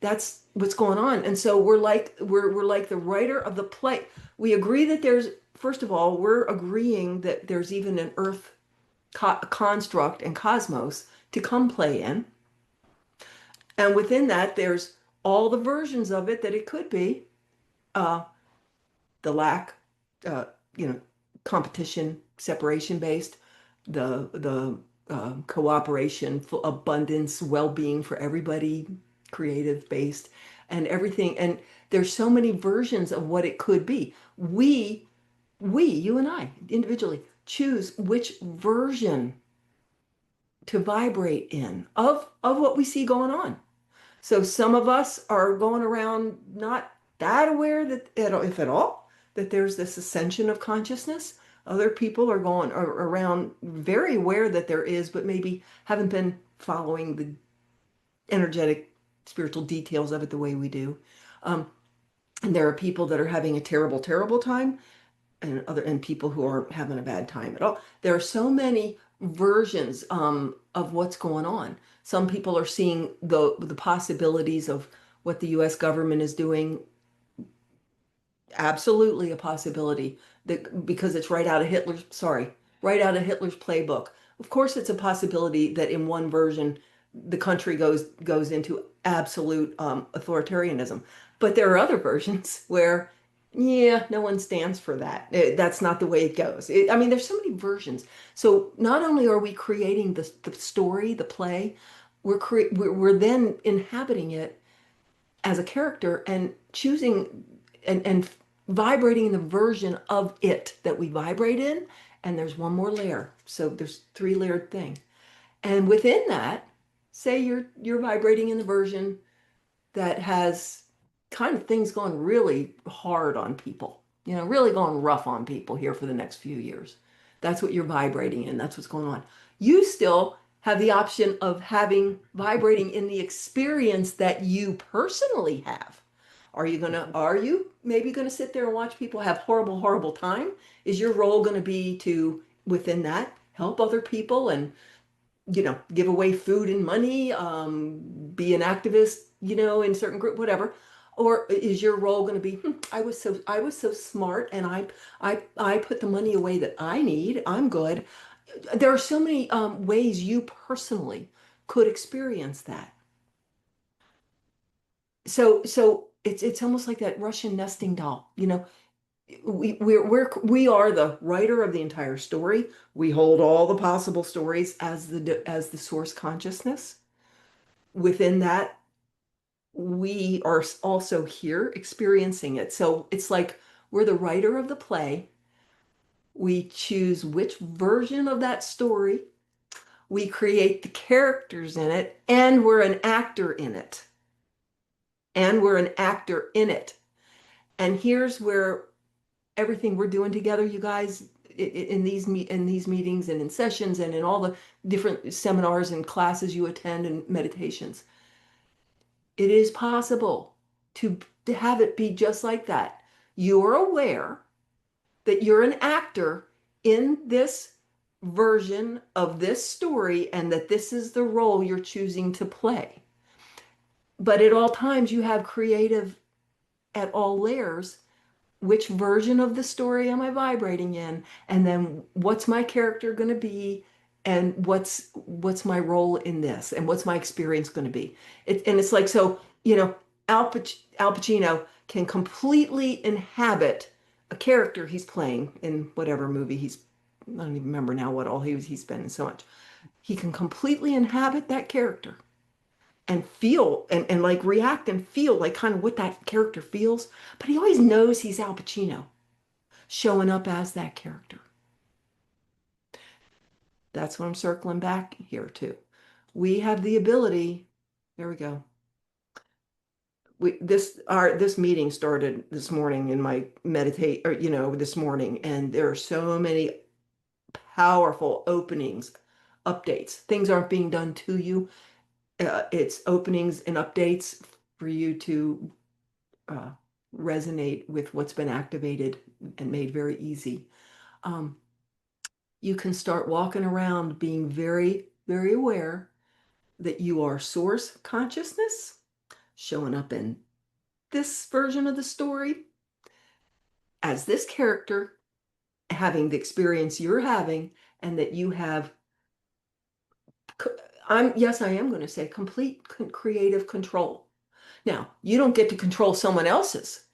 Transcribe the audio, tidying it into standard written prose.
That's what's going on. And so we're like the writer of the play. We agree that there's, first of all, we're agreeing that there's even an earth construct and cosmos to come play in. And within that, there's all the versions of it that it could be. Uh, the lack, uh, you know, competition, separation based, the cooperation, abundance, well-being for everybody, creative based, and everything. And there's so many versions of what it could be. You and I, individually, choose which version to vibrate in of what we see going on. So some of us are going around not that aware that, if at all, that there's this ascension of consciousness. Other people are around very aware that there is, but maybe haven't been following the energetic, spiritual details of it the way we do. Um, and there are people that are having a terrible, terrible time, and people who aren't having a bad time at all. There are so many versions of what's going on. Some people are seeing the possibilities of what the U.S. government is doing. Absolutely a possibility that because it's right out of Hitler's playbook. Of course, it's a possibility that in one version the country goes into absolute authoritarianism. But there are other versions where, yeah, no one stands for that. That's not the way it goes. I mean, there's so many versions. So not only are we creating the story, the play, we're then inhabiting it as a character and choosing and vibrating in the version of it that we vibrate in. And there's one more layer. So there's three layered thing. And within that, say you're vibrating in the version that has kind of things going really hard on people, really going rough on people here for the next few years. That's what you're vibrating in. That's what's going on. You still have the option of having vibrating in the experience that you personally have. Are you maybe gonna sit there and watch people have horrible, horrible time? Is your role gonna be to, within that, help other people and give away food and money, be an activist, in certain group, whatever? Or is your role going to be, I was so smart and I put the money away that I need. I'm good. There are so many ways you personally could experience that. So it's almost like that Russian nesting doll. We are the writer of the entire story. We hold all the possible stories as the source consciousness. Within that, we are also here experiencing it. So it's like we're the writer of the play. We choose which version of that story. We create the characters in it, and we're an actor in it. And we're an actor in it. And here's where everything we're doing together, you guys, in these meetings and in sessions and in all the different seminars and classes you attend and meditations, it is possible to have it be just like that. You're aware that you're an actor in this version of this story and that this is the role you're choosing to play. But at all times, you have creative at all layers. Which version of the story am I vibrating in? And then what's my character going to be? And what's my role in this? And what's my experience going to be? And it's like, so, Al Pacino can completely inhabit a character he's playing in whatever movie I don't even remember now what all he's been in so much. He can completely inhabit that character and feel and like react and feel like kind of what that character feels. But he always knows he's Al Pacino showing up as that character. That's what I'm circling back here to. We have the ability, there we go. This meeting started this morning in my meditate or this morning, and there are so many powerful openings, updates. Things aren't being done to you. It's openings and updates for you to uh, resonate with what's been activated and made very easy. Um, you can start walking around being very, very aware that you are source consciousness showing up in this version of the story as this character having the experience you're having, and that you have, yes, I am going to say complete creative control. Now, you don't get to control someone else's